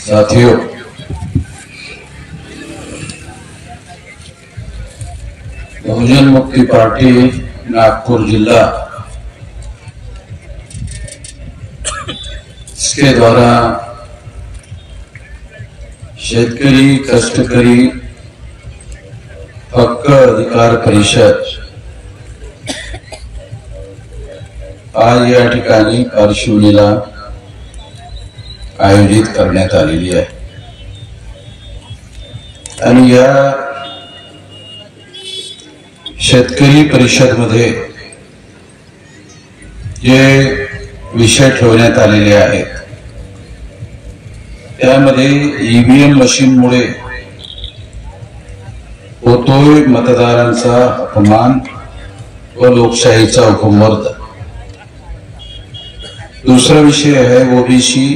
साथियों, बहुजन मुक्ति पार्टी नागपुर जिला इसके द्वारा शेतकरी कष्टकरी हक्क अधिकार परिषद आज या ठिकाणी पार्श्वभूमीला आयोजित करण्यात आलेली आहे आणि या शेतकरी परिषद मध्ये जे विषय ठेवण्यात आलेले आहेत त्यामध्ये ईव्हीएम मशीन मुळे होतोय मतदारांचा अपमान व लोकशाहीचा अपमर्द। दूसरा विषय है ओबीसी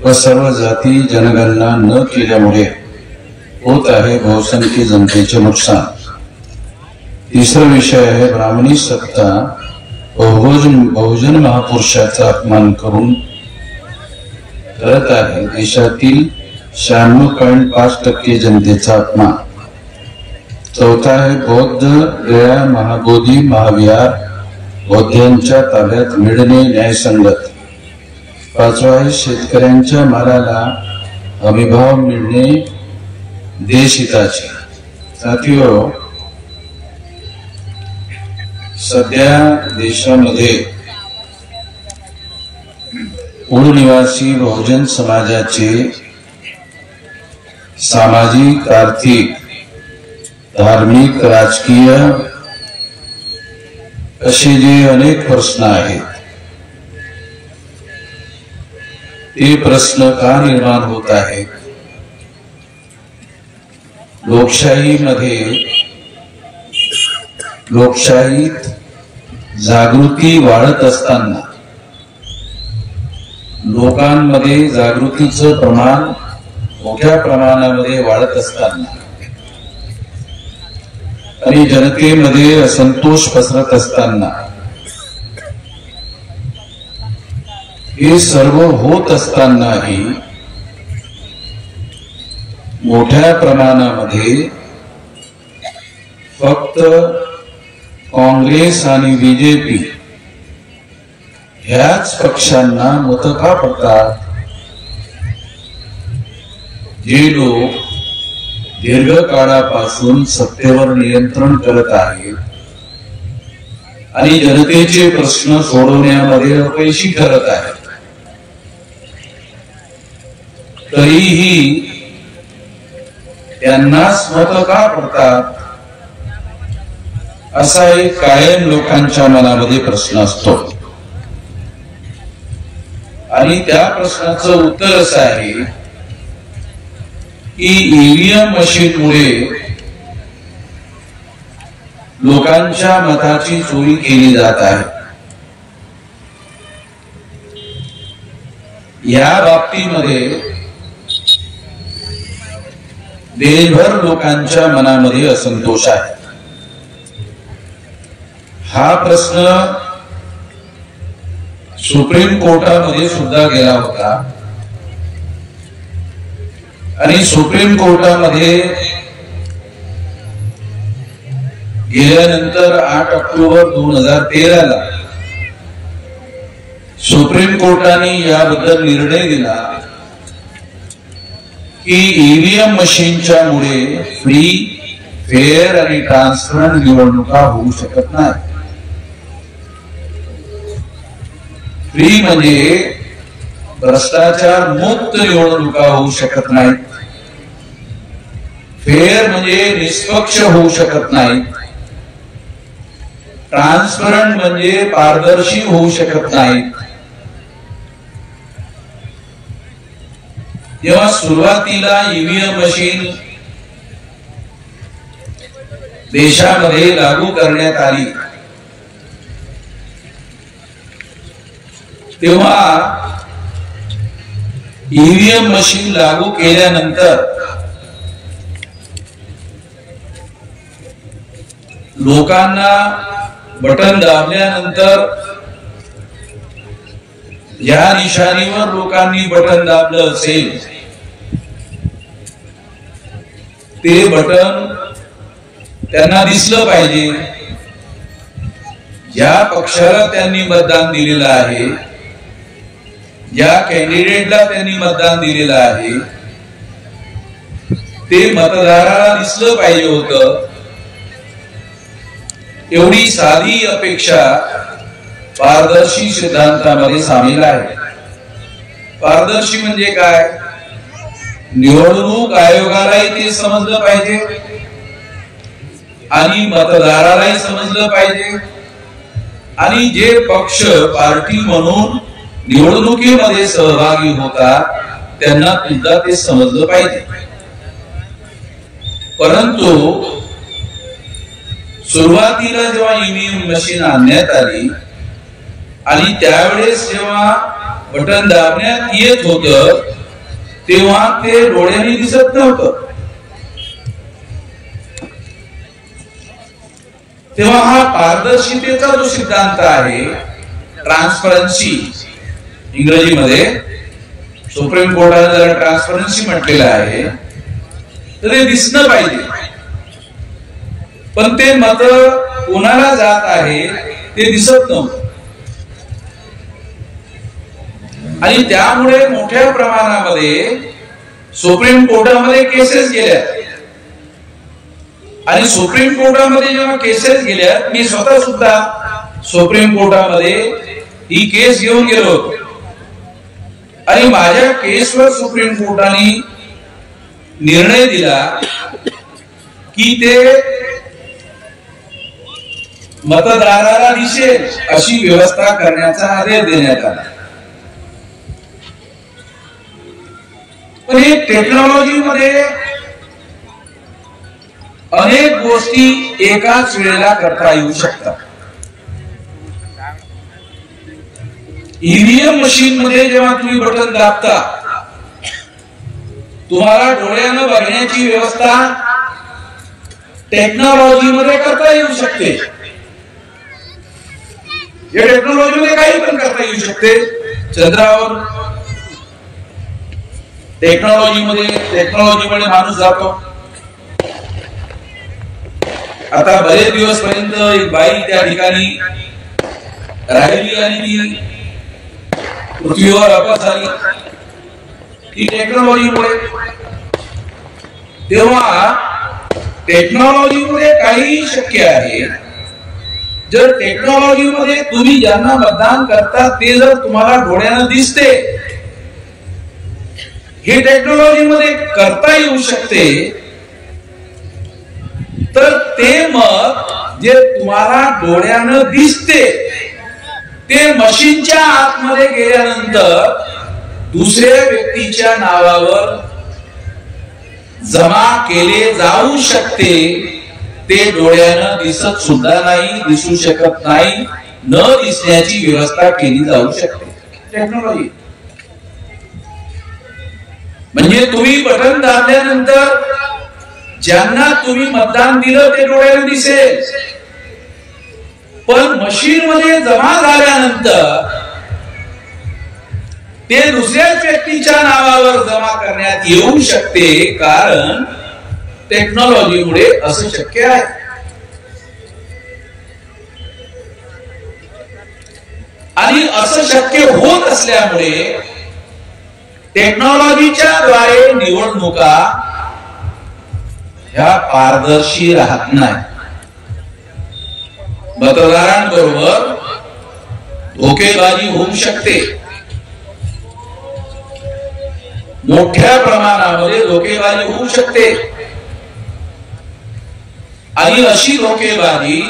व सर्व जाती जनगणना न केल्यामुळे होत आहे बहुसंख्य जनतेचे नुकसान। तीसरा विषय है ब्राह्मणी सत्ता बहुजन महापुरुषाचा अपमान करून करत आहे देशातील 96.5% जनतेचा अपमान। चौथा है बौद्ध गया महाबोधी महाविहार बौद्धांच्या ताब्यात मिळणे न्यायसंगत। पाचवा है शेतकऱ्यांच्या मालाला हमीभाव मिळणे देशहिताचे। साथियों, सध्या देशामध्ये मूळ निवासी बहुजन समाजाचे सामाजिक आर्थिक धार्मिक राजकीय असे जे अनेक प्रश्न आहेत ते प्रश्न का निर्माण होत आहेत? लोकशाहीत जागृती वाढत असताना लोकांमध्ये जागृतीचं प्रमाण मोठ्या प्रमाणामध्ये वाढत असताना आणि जनतेमध्ये असंतोष पसरत असताना हे सर्व होत असतानाही मोठ्या प्रमाणामध्ये फक्त काँग्रेस आणि बीजेपी ह्याच पक्षांना मत का पडतात? जे लोक दीर्घकाळापासून सत्तेवर नियंत्रण करत आहेत आणि जनतेचे प्रश्न सोडवण्यामध्ये अपयशी ठरत आहेत तरीही त्यांनाच मत का पडतात असा एक कायम लोकांच्या मनामध्ये प्रश्न असतो आणि त्या प्रश्नाचं उत्तर असं आहे की ईव्हीएम मशीन मुळे लोकांच्या मताची चोरी केली जात आहे। या बाबतीमध्ये देशभर लोकांच्या मनामध्ये असंतोष आहे। हा प्रश्न सुप्रीम कोर्टामध्ये सुद्धा गेला होता आणि सुप्रीम कोर्टामध्ये गेल्यानंतर 8 ऑक्टोबर 2013 ला सुप्रीम कोर्टाने याबद्दल निर्णय दिला की ईव्हीएम मशीनच्या मुळे फ्री फेअर आणि ट्रान्सपरंट निवडणुका होऊ शकत नाही। फ्री म्हणजे भ्रष्टाचार मुक्त निवडणुका होऊ शकत नाहीत, फेअर म्हणजे निष्पक्ष होऊ शकत नाहीत, ट्रान्सपरंट म्हणजे पारदर्शी होऊ शकत नाहीत। जेव्हा सुरुवातीला ईव्हीएम मशीन देशामध्ये लागू करण्यात आली तेव्हा ईव्हीएम मशीन लागू केल्यानंतर लोकांना बटन दाबल्यानंतर या निशाणीवर लोकांनी बटन दाबलं असेल ते बटन त्यांना दिसलं पाहिजे. ज्या पक्षाला त्यांनी मतदान दिलेलं आहे, ज्या कॅन्डिडेटला त्यांनी मतदान दिलेलं आहे, ते मतदाराला दिसलं पाहिजे होतं. एवढी साधी अपेक्षा पारदर्शी सिद्धांतामध्ये सामील आहे. पारदर्शी म्हणजे काय? निवडणूक आयोगालाही ते समजलं पाहिजे आणि मतदारालाही समजलं पाहिजे आणि जे पक्ष पार्टी म्हणून निवडणुकीमध्ये सहभागी होतात त्यांना सुद्धा ते समजलं पाहिजे. परंतु सुरुवातीला जेव्हा ईव्हीएम मशीन आणण्यात आली आणि त्यावेळेस जेव्हा बटन दाबण्यात येत होतं तेव्हा ते डोळ्यांनी दिसत नव्हतं. तेव्हा हा पारदर्शितेचा जो सिद्धांत आहे, ट्रान्सपरन्सी इंग्रजीमध्ये सुप्रीम कोर्टाने जरा ट्रान्सपरन्सी म्हटलेलं आहे, तर ते दिसणं पाहिजे. पण ते मत कोणाला जात आहे ते दिसत नव्हतं आणि त्यामुळे मोठ्या प्रमाणामध्ये सुप्रीम कोर्टामध्ये केसेस गेल्या आणि सुप्रीम कोर्टामध्ये जेव्हा केसेस गेल्या, मी स्वतः सुद्धा सुप्रीम कोर्टामध्ये ही केस घेऊन गेलो होतो आणि माझ्या केसवर सुप्रीम कोर्टाने निर्णय दिला की ते मतदाराला दिसेल अशी व्यवस्था करण्याचा आदेश देण्यात आला. पण हे टेक्नॉलॉजी मध्ये अनेक गोष्टी एकाच वेळेला करता येऊ शकतात. ईव्हीएम मशीन मध्ये जेव्हा तुम्ही बटन दाबता, तुम्हाला डोळ्यानं बघण्याची व्यवस्था टेक्नॉलॉजी मध्ये करता येऊ शकते. या टेक्नॉलॉजी मध्ये काही पण करता येऊ शकते. चंद्रावर टेक्नॉलॉजीमध्ये माणूस जातो. आता बरेच दिवस पर्यंत एक बाई त्या ठिकाणी राहिली आणि ती पृथ्वीवर अपघात झाली, ती टेक्नॉलॉजीमुळे. तेव्हा टेक्नॉलॉजीमुळे काही शक्य आहे. जर टेक्नॉलॉजीमध्ये तुम्ही ज्यांना मतदान करता ते जर तुम्हाला डोळ्यानं दिसते, हे टेक्नॉलॉजी मध्ये करता येऊ शकते, तर ते मत जे तुम्हाला डोळ्यानं दिसते ते मशीनच्या आतमध्ये गेल्यानंतर दुसऱ्या व्यक्तीच्या नावावर जमा केले जाऊ शकते. ते डोळ्यानं दिसत सुद्धा नाही, दिसू शकत नाही, न दिसण्याची व्यवस्था केली जाऊ शकते. टेक्नॉलॉजी म्हणजे तुम्ही बटन दाबल्यानंतर ज्यांना तुम्ही मतदान दिलं ते डोळ्यानं दिसेल, पण मशीन मध्ये जमा झाल्यानंतर ते दुसऱ्याच व्यक्तीच्या नावावर जमा करण्यात येऊ शकते, कारण टेक्नॉलॉजीमुळे असं शक्य आहे. आणि असं शक्य होत असल्यामुळे टेक्नॉलॉजीच्या द्वारे निवडणुका ह्या पारदर्शी राहत नाही. मतदारांबरोबर धोकेबाजी होऊ शकते. मोठ्या प्रमाणामध्ये धोकेबाजी होऊ शकते आणि अशी धोकेबाजी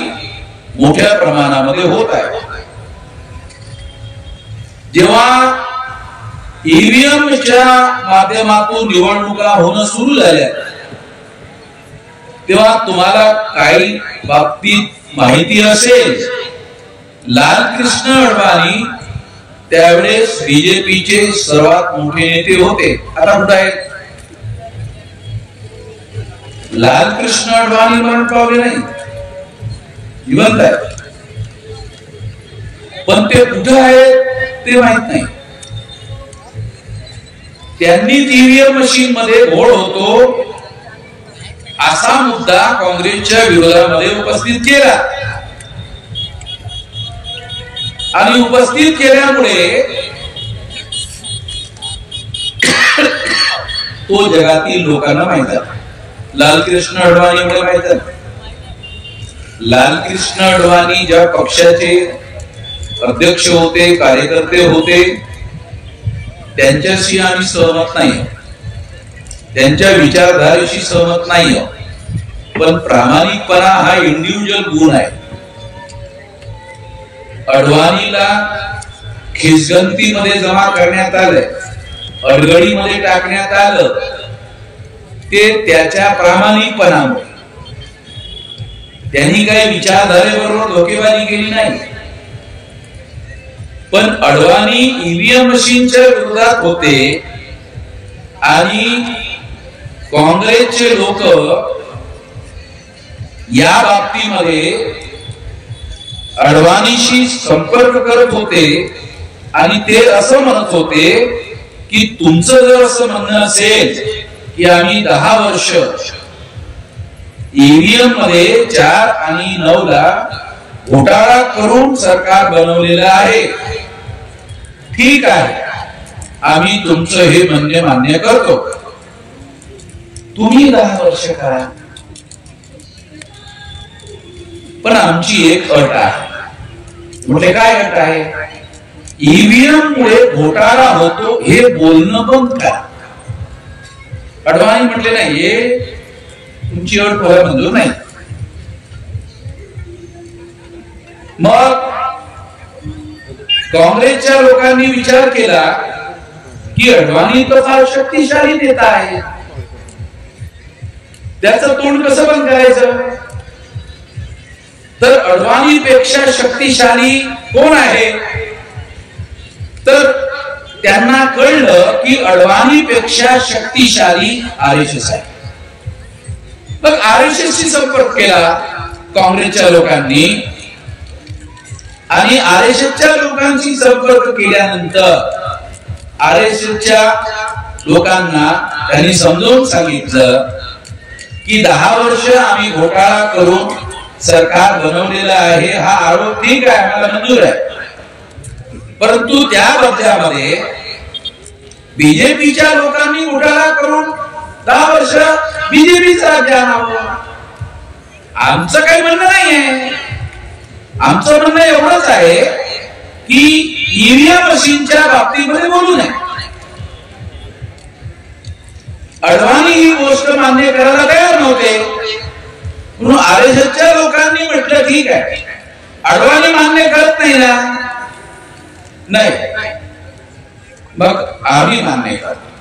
मोठ्या प्रमाणामध्ये होत आहे. जेव्हा ईव्हीएमच्या माध्यमातून निवडणुका होणं सुरू झाल्या तेव्हा तुम्हाला काही बाबतीत माहिती असेल, लालकृष्ण अडवाणी त्यावेळेस बीजेपीचे सर्वात मोठे नेते होते. आता कुठे आहेत? लालकृष्ण अडवाणी मरण पावले नाही, जिवंत आहेत, पण ते कुठे आहेत ते माहित नाही. त्यांनी ईव्हीएम मशीन मध्ये घोळ होतो असा मुद्दा काँग्रेसच्या विरोधामध्ये उपस्थित केला आणि उपस्थित केल्यामुळे तो जगातील लोकांना माहित आहे. लालकृष्ण अडवाणीमुळे माहित आहे. लालकृष्ण अडवाणी ज्या पक्षाचे अध्यक्ष होते, कार्यकर्ते होते, त्यांच्याशी आम्ही सहमत नाही, त्यांच्या विचारधारेशी सहमत नाही, पण प्रामाणिकपणा हा इंडिव्हिज्युअल गुण आहे. अडवाणीला खिसगंतीमध्ये जमा करण्यात आलंय, अडगळीमध्ये टाकण्यात आलं, ते त्याच्या प्रामाणिकपणामुळे. त्यांनी काही विचारधारेबरोबर धोकेबाजी केली नाही. पण अडवाणी ईव्हीएम मशीनच्या विरोधात होते आणि काँग्रेसचे लोक या बाबतीमध्ये अडवाणीशी संपर्क करत होते आणि ते असं म्हणत होते की तुमचं जर असं म्हणणं असेल की आम्ही 10 वर्ष ईव्हीएम मध्ये 4 आणि 9 ला घोटाळा करून सरकार बनवलेलं आहे, ठीक आहे, आम्ही तुमचं हे म्हणणे मान्य करतो, तुम्ही 10 वर्ष करा, पण आमची एक अट आहे. म्हणजे काय अट आहे? ईव्हीएम मुळे घोटाळा होतो हे बोलणं बंद करा. अडवाणी म्हटले नाही, हे तुमची अट व्हायला मंजूर नाही. मग काँग्रेसच्या लोकांनी विचार केला की अडवाणी तर फार शक्तिशाली नेता आहे, त्याचं तोंड कसं बंद करायचं? तर अडवाणीपेक्षा शक्तिशाली कोण आहे? तर त्यांना कळलं की अडवाणीपेक्षा शक्तिशाली आरएसएस आहे. मग आरएसएसशी संपर्क केला काँग्रेसच्या लोकांनी आणि आरएसएसच्या लोकांशी संपर्क केल्यानंतर आरएसएसच्या लोकांना त्यांनी समजावून सांगितलं की 10 वर्ष आम्ही घोटाळा करून सरकार बनवलेलं आहे, हा आरोप ठीक आहे, मला मंजूर आहे, परंतु त्या बदल्यामध्ये बीजेपीच्या लोकांनी घोटाळा करून 10 वर्ष बीजेपीचं राज्य आणावं. आमचं काही म्हणणं नाहीये. आमचं म्हणणं एवढंच आहे की ईव्हीएम मशीनच्या बाबतीमध्ये बोलू नये. अडवाणी ही गोष्ट मान्य करायला तयार नव्हते, म्हणून आरएसएसच्या लोकांनी म्हटलं ठीक आहे, अडवाणी मान्य करत नाही ना, नाही, मग आम्ही मान्य करतो.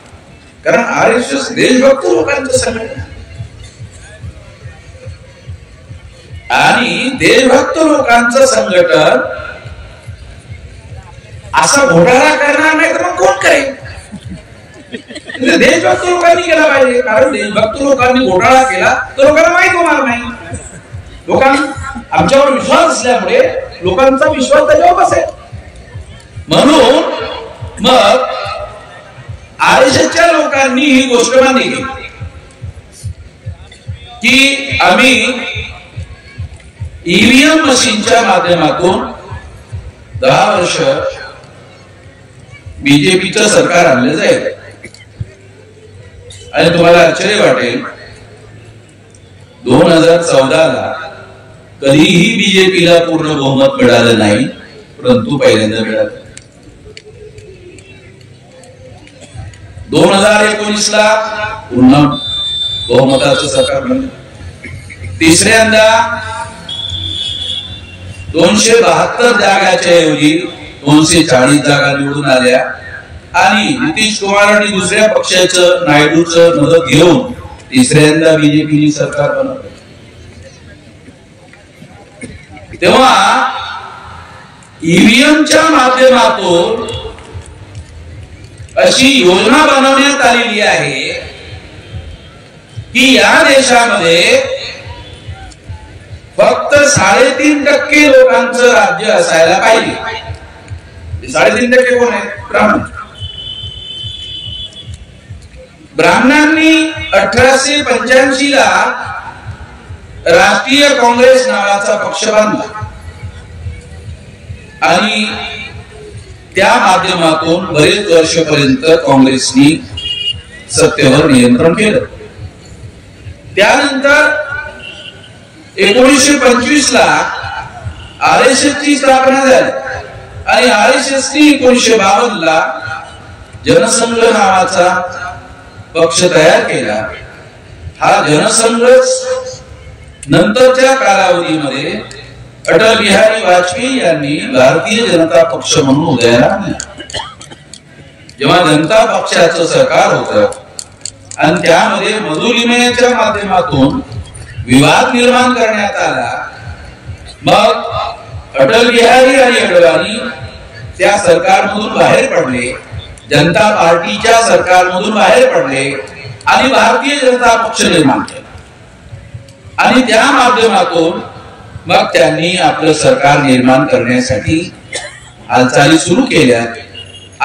कारण आरएसएस देशभक्त लोकांचं संघटन आणि देशभक्त लोकांचं संघटन असा घोटाळा करणार नाही तर मग कोण करेल? देशभक्त लोकांनी केला पाहिजे, कारण देशभक्त लोकांनी घोटाळा केला तर लोकांना माहित होणार नाही. लोकांना आमच्यावर विश्वास असल्यामुळे लोकांचा विश्वास त्याच्यावर बसेल. म्हणून मग आरएसएसच्या लोकांनी ही गोष्ट मान्य केली की आम्ही ईव्हीएम मशीनच्या माध्यमातून 10 वर्ष बीजेपीचं सरकार आणलं जाईल. आणि तुम्हाला आश्चर्य वाटेल, 2014 ला कधीही बीजेपीला पूर्ण बहुमत मिळालं नाही, परंतु पहिल्यांदा मिळालं. 2019 ला पूर्ण बहुमताचं सरकार बनलं. तिसऱ्यांदा 272 जागाच्या ऐवजी 240 जागा निवडून आल्या आणि नितीश कुमार आणि दुसऱ्या पक्षाचं नायडूचं मदत घेऊन तिसऱ्यांदा बीजेपीने सरकार बनवलं. तेव्हा ईव्हीएमच्या माध्यमातून अशी योजना बनवण्यात आलेली आहे की या देशामध्ये फक्त 3.5% लोकांचं राज्य असायला पाहिजे. 3.5% कोण आहे? ब्राह्मण. ब्राह्मणांनी 1885 ला राष्ट्रीय काँग्रेस नावाचा पक्ष बांधला आणि त्या माध्यमातून बरेच वर्षपर्यंत काँग्रेसनी सत्तेवर नियंत्रण केलं. त्यानंतर 1925 ला RSS ची स्थापना झाली आणि RSS नी 1952 ला जनसंघ नावाचा पक्ष तयार केला. हा जनसंघच नंतरच्या कालावधीमध्ये अटल बिहारी वाजपेयी यांनी भारतीय जनता पक्ष म्हणून उदयाला आणला. जेव्हा जनता पक्षाचं सरकार होतं आणि त्यामध्ये मधुलिमेच्या माध्यमातून विवाद निर्माण करण्यात आला, मग अटल बिहारी आणि अडवाणी त्या सरकारमधून बाहेर पडले, जनता पार्टीच्या सरकारमधून बाहेर पडले आणि भारतीय जनता पक्ष निर्माण केला आणि त्या माध्यमातून मग त्यांनी आपलं सरकार निर्माण करण्यासाठी हालचाली सुरू केल्या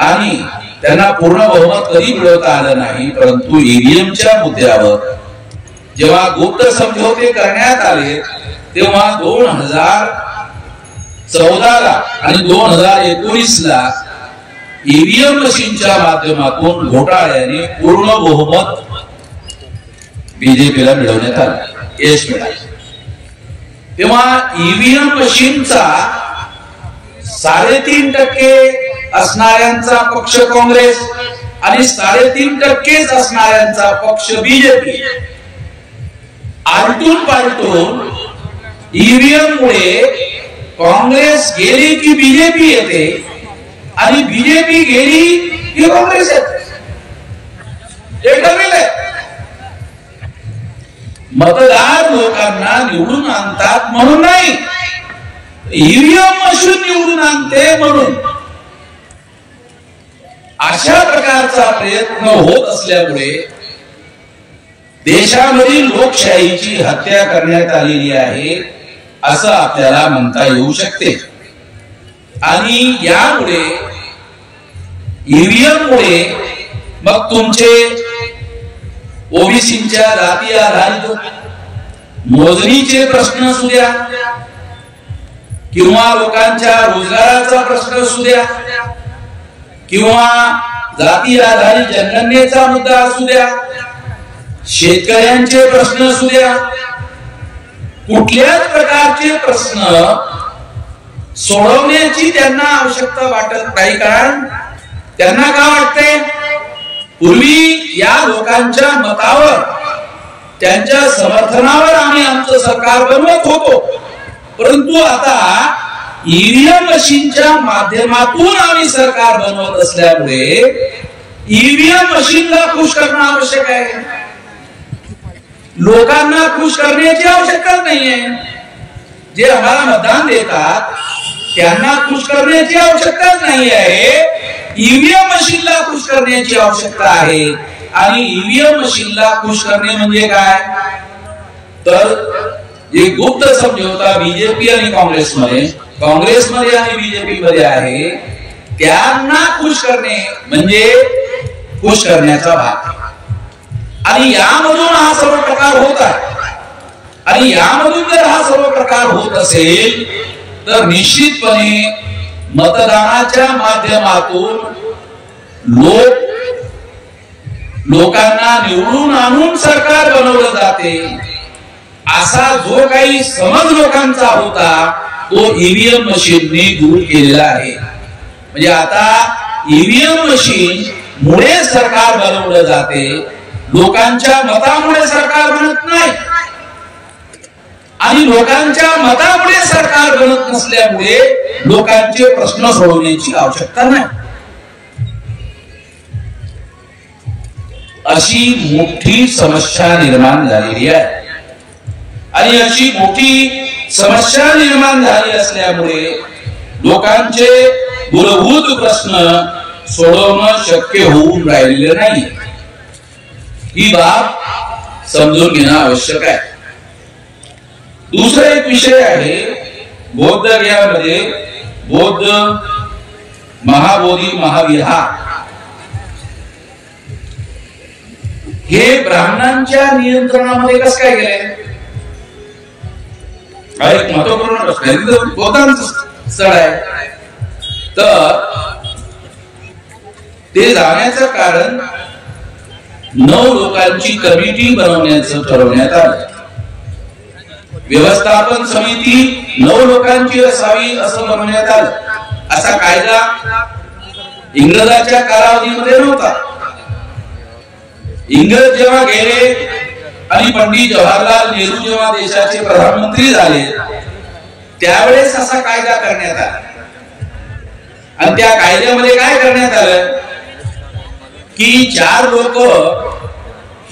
आणि त्यांना पूर्ण बहुमत कधी मिळवता आलं नाही. परंतु ईव्हीएमच्या मुद्द्यावर जेव्हा गुप्त समझोते करण्यात आले तेव्हा 2014 ला आणि 2019 ला ईव्हीएम मशीनच्या माध्यमातून घोटाळ्याने पूर्ण बहुमत बीजेपीला मिळवण्यात आलं, यश मिळालं. तेव्हा ईव्हीएम मशीनचा 3.5% असणाऱ्यांचा पक्ष काँग्रेस आणि 3.5% असणाऱ्यांचा पक्ष बीजेपी आलटून पालटून ईव्हीएम मुळे काँग्रेस गेली की बीजेपी येते आणि बीजेपी गेली की काँग्रेस येते. हे ठरलेलं आहे. मतदार लोकांना निवडून आणतात म्हणून नाही, ईव्हीएम मशीन निवडून आणते म्हणून. अशा प्रकारचा प्रयत्न होत असल्यामुळे देशामधील लोकशाहीची हत्या करण्यात आलेली आहे असं आपल्याला म्हणता येऊ शकते. आणि यामुळे ईव्हीएम मुळे मग तुमचे ओबीसीच्या जाती आधारित मोजणीचे प्रश्न असू द्या किंवा लोकांच्या रोजगाराचा प्रश्न असू द्या किंवा जाती आधारित जनगणनेचा मुद्दा असू द्या, शेतकऱ्यांचे प्रश्न असू द्या, कुठल्याच प्रकारचे प्रश्न सोडवण्याची त्यांना आवश्यकता वाटत नाही. कारण त्यांना काय वाटते, पूर्वी या लोकांच्या मतावर त्यांच्या समर्थनावर आम्ही आमचं सरकार बनवत होतो, परंतु आता ईव्हीएम मशीनच्या माध्यमातून आम्ही सरकार बनवत असल्यामुळे ईव्हीएम मशीनला खुश करणं आवश्यक आहे. लोकांना खुश करण्याची आवश्यकता नाहीये. जे आम्हाला मतदान देतात त्यांना खुश करण्याची आवश्यकता नाही आहे, ईव्हीएम मशीनला खुश करण्याची आवश्यकता आहे. आणि ईव्हीएम मशीनला खुश करणे म्हणजे काय, तर जे गुप्त समझोता बीजेपी आणि काँग्रेसमध्ये आणि बीजेपी मध्ये आहे त्यांना खुश करणे म्हणजे खुश करण्याचा भाग. आणि यामधून हा सर्व प्रकार होत आहे. आणि यामधून जर हा सर्व प्रकार होत असेल तर निश्चितपणे मतदानाच्या माध्यमातून लोकांना निवडून आणून सरकार बनवलं जाते असा जो काही समज लोकांचा होता तो ईव्हीएम मशीनने दूर केलेला आहे. म्हणजे आता ईव्हीएम मशीन मुळे सरकार बनवलं जाते, लोकांच्या मतामुळे सरकार बनत नाही. आणि लोकांच्या मतामुळे सरकार बनत नसल्यामुळे लोकांचे प्रश्न सोडवण्याची आवश्यकता नाही. अशी मोठी समस्या निर्माण झालेली आहे. आणि अशी मोठी समस्या निर्माण झाली असल्यामुळे लोकांचे मूलभूत प्रश्न सोडवणं शक्य होऊन राहिलेले नाही. ही बाब समजून घेणं आवश्यक आहे. दुसरा एक विषय आहे बौद्ध गयामध्ये बौद्ध महाबोधी महाविहार. हे ब्राह्मणांच्या नियंत्रणामध्ये कसं काय गेलंय? हा एक महत्वपूर्ण प्रश्न आहे. गोदांचं स्थळ आहे तर ते जाण्याचं कारण 9 लोकांची कमिटी बनवण्याचं ठरवण्यात आलं. व्यवस्थापन समिती 9 लोकांची असावी असं बनवण्यात आलं. असा कायदा इंग्रजांच्या कालावधीमध्ये नव्हता. इंग्रज जेव्हा गेले आणि पंडित जवाहरलाल नेहरू जेव्हा देशाचे प्रधानमंत्री झाले त्यावेळेस असा कायदा करण्यात आला. आणि त्या कायद्यामध्ये काय करण्यात आलं की 4 लोक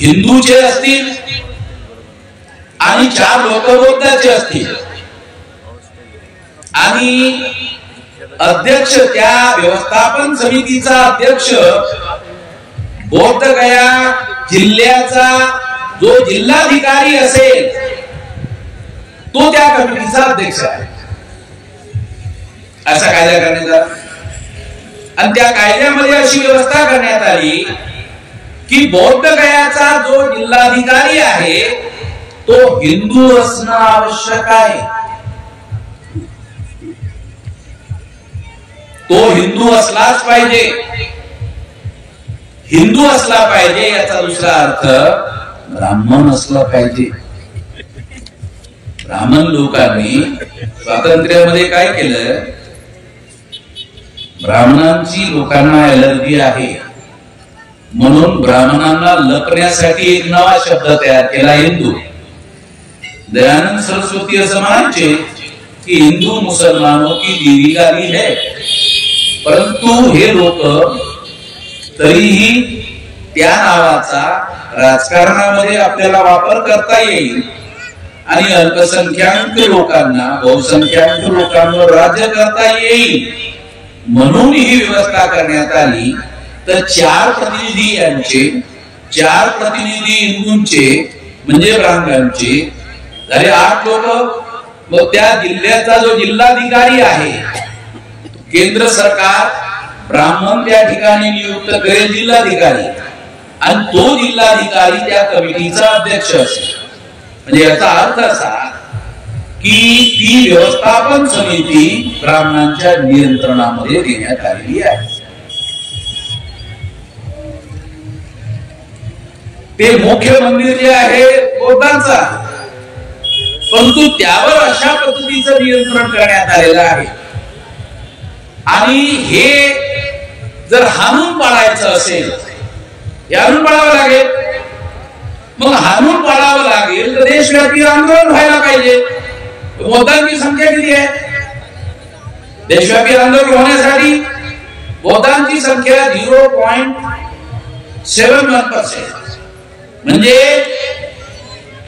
हिंदूचे असतील आणि 4 लोक बौद्धाचे असतील आणि अध्यक्ष, त्या व्यवस्थापन समितीचा अध्यक्ष बौद्ध गया जिल्ह्याचा जो जिल्हाधिकारी असेल तो त्या कमिटीचा अध्यक्ष आहे. असा कायदा करण्यात आला. आणि त्या कायद्यामध्ये अशी व्यवस्था करण्यात आली की बौद्ध गयाचा जो जिल्हाधिकारी आहे तो हिंदू असणं आवश्यक आहे. तो हिंदू असलाच पाहिजे. हिंदू असला पाहिजे याचा दुसरा अर्थ ब्राह्मण असला पाहिजे. ब्राह्मण लोकांनी स्वातंत्र्यामध्ये काय केलं, ब्राह्मणांची लोकांना एलर्जी आहे म्हणून ब्राह्मणांना लपण्यासाठी एक नवा शब्द तयार केला, हिंदू. दयानंद सरस्वती असं म्हणायचे की हिंदू मुसलमानों की दीदी गाली है. परंतु हे लोक तरीही त्या नावाचा राजकारणामध्ये आपल्याला वापर करता येईल आणि अल्पसंख्याक लोकांना बहुसंख्याक लोकांवर राज्य करता येईल म्हणून ही व्यवस्था करण्यात आली. तर 4 प्रतिनिधी यांचे, 4 प्रतिनिधी हिंदूंचे म्हणजे ब्राह्मणांचे झाले 8 लोक. मग त्या जिल्ह्याचा जो जिल्हाधिकारी आहे, केंद्र सरकार ब्राह्मण त्या ठिकाणी नियुक्त करेल जिल्हाधिकारी आणि तो जिल्हाधिकारी त्या कमिटीचा अध्यक्ष असेल. म्हणजे याचा अर्थ असा की ती व्यवस्थापन समिती ब्राह्मणांच्या नियंत्रणामध्ये देण्यात आलेली आहे. ते मुख्य मंदिर जे आहे बौद्धांचा, परंतु त्यावर अशा पद्धतीचं नियंत्रण करण्यात आलेलं आहे. आणि हे जर हाणून पाडायचं असेल, हाणून पाडावं लागेल. मग हाणून पाडावं लागेल तर देशव्यापी आंदोलन व्हायला पाहिजे. बौद्धांची संख्या किती आहे? देशव्यापी आंदोलन होण्यासाठी बौद्धांची संख्या 0.71%, म्हणजे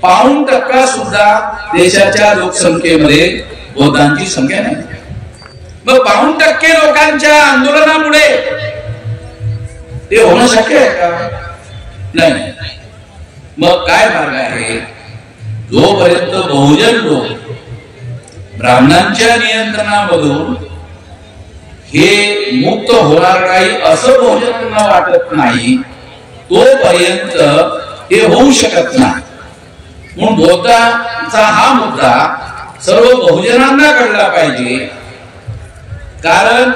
0.5% सुद्धा देशाच्या लोकसंख्येमध्ये बौद्धांची संख्या नाही. मग 0.5% लोकांच्या आंदोलनामुळे ते होणं शक्य आहे का? नाही. मग काय मार्ग आहे? जोपर्यंत बहुजन लोक ब्राह्मणांच्या नियंत्रणामधून हे मुक्त होणार नाही असं बहुजनांना वाटत नाही तोपर्यंत हे होऊ शकत नाही. म्हणून बौद्धांचा हा मुद्दा सर्व बहुजनांना कळला पाहिजे. कारण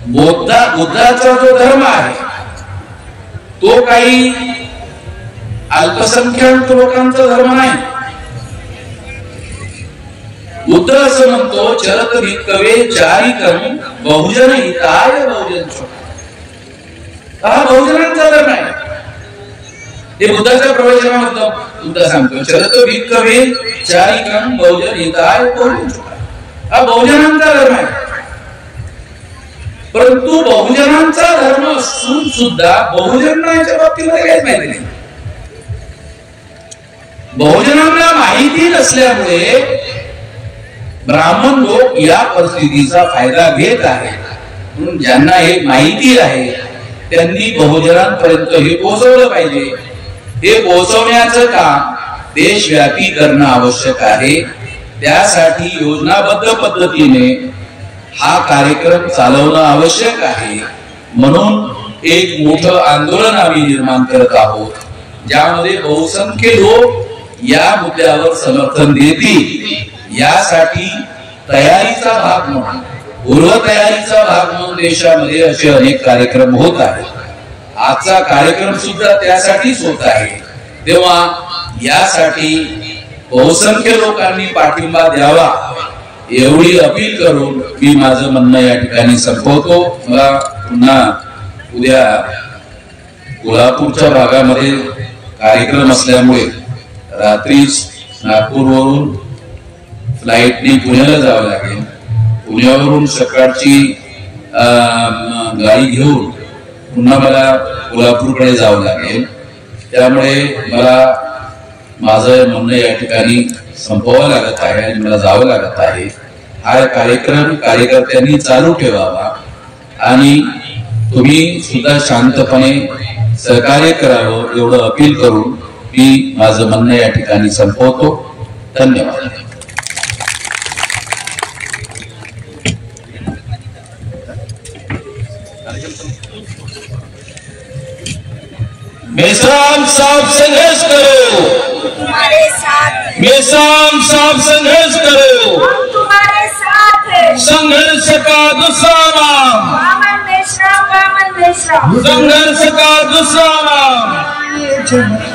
बुद्धाचा जो धर्म आहे तो काही अल्पसंख्याक लोकांचा धर्म नाही. बुद्ध असं म्हणतो, चरत भिक्खवे चारिकम बहुजन हिताय बहुजन सुखाय. हा बहुजनांचा धर्म आहे. हे बुद्धाच्या प्रवचनामध्ये बुद्ध सांगतो, चरत भिक्खवे चारिकम बहुजन हिताय बहुजन सुखाय. हा बहुजनांचा धर्म आहे. परंतु बहुजनांचा धर्म असून सुद्धा बहुजनांच्या बाबतीमध्ये काहीच माहिती नाही. बहुजनांना माहिती नसल्यामुळे ब्राह्मण लोक या परिस्थितीचा फायदा घेत आहेत. म्हणून ज्यांना हे माहिती आहे त्यांनी बहुजनांपर्यंत हे पोहोचवलं पाहिजे. हे पोहोचवण्याचं काम देशव्यापी करणं आवश्यक आहे. त्यासाठी योजनाबद्ध पद्धतीने हा कार्यक्रम चालवणं आवश्यक आहे. म्हणून एक मोठं आंदोलन आम्ही निर्माण करत आहोत, ज्यामध्ये बहुसंख्य लोक या मुद्द्यावर समर्थन देतील यासाठी तयारीचा भाग म्हणून, पूर्वतयारीचा भाग म्हणून देशामध्ये असे अनेक कार्यक्रम होत आहेत. आजचा कार्यक्रम सुद्धा त्यासाठीच होत आहे. तेव्हा यासाठी बहुसंख्य लोकांनी पाठिंबा द्यावा एवढी अपील करून मी माझं म्हणणं या ठिकाणी संपवतो. मला पुन्हा उद्या कोल्हापूरच्या भागामध्ये कार्यक्रम असल्यामुळे रात्रीच नागपूरवरून फ्लाईटने पुण्याला जावं लागेल. पुण्यावरून सकाळची गाडी घेऊन पुन्हा मला कोल्हापूरकडे जावं लागेल. त्यामुळे मला माझं म्हणणं या ठिकाणी संपवावं लागत आहे आणि मला जावं लागत आहे. हा कार्यक्रम कार्यकर्त्यांनी चालू ठेवावा आणि तुम्ही सुद्धा शांतपणे सहकार्य करावं एवढं अपील करून मी माझं म्हणणं या ठिकाणी संपवतो. धन्यवाद. मेसाम साहब संघर्ष करो, तुम्हारे साथ मेसाम साहब संघर्ष करो, हम तुम्हारे साथ हैं। संघर्ष का दूसरा नाम, वामन देशराव, संघर्ष का दूसरा नाम.